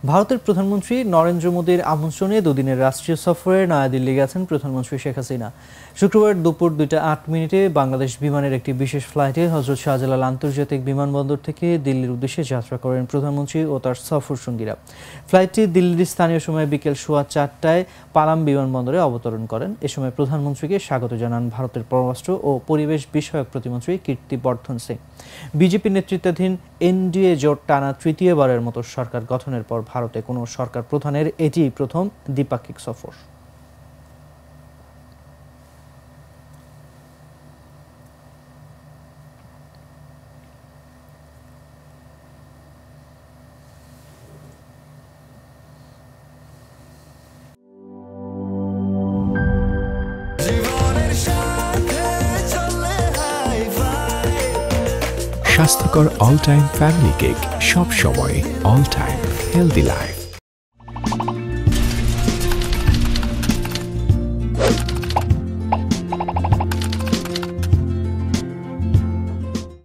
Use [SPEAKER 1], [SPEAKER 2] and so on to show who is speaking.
[SPEAKER 1] ভারতের প্রধানমন্ত্রী নরেন্দ্র মোদীর আমন্ত্রণে দুদিনের রাষ্ট্রীয় সফরে নয়াদিল্লি গেছেন প্রধানমন্ত্রী শেখ হাসিনা। শুক্রবার দুপুর 2:08 বাংলাদেশ বিমানের একটি বিশেষ ফ্লাইটে হজরত শাহজালাল আন্তর্জাতিক বিমানবন্দর থেকে দিল্লির উদ্দেশ্যে যাত্রা করেন প্রধানমন্ত্রী ও তার সফর সঙ্গীরা। ফ্লাইটটি দিল্লির স্থানীয় সময় বিকেল 4:15টায় পালাম বিমানবন্দরে অবতরণ করেন। এ সময় প্রধানমন্ত্রীকে স্বাগত জানান ভারতের পররাষ্ট্র ও পরিবেশ বিষয়ক প্রতিমন্ত্রী কীর্তিবর্ধন সিং। বিজেপি নেতৃত্বাধীন এনডিএ জোট টানা তৃতীয়বারের মতো সরকার গঠনের পর ভারতে কোনো সরকার প্রধানের এটিই প্রথম দ্বিপাক্ষিক সফর।
[SPEAKER 2] স্বাস্থ্যকর অল টাইম ফ্যামিলি কেক, সব সময় অল টাইম হেলদি লাইফ।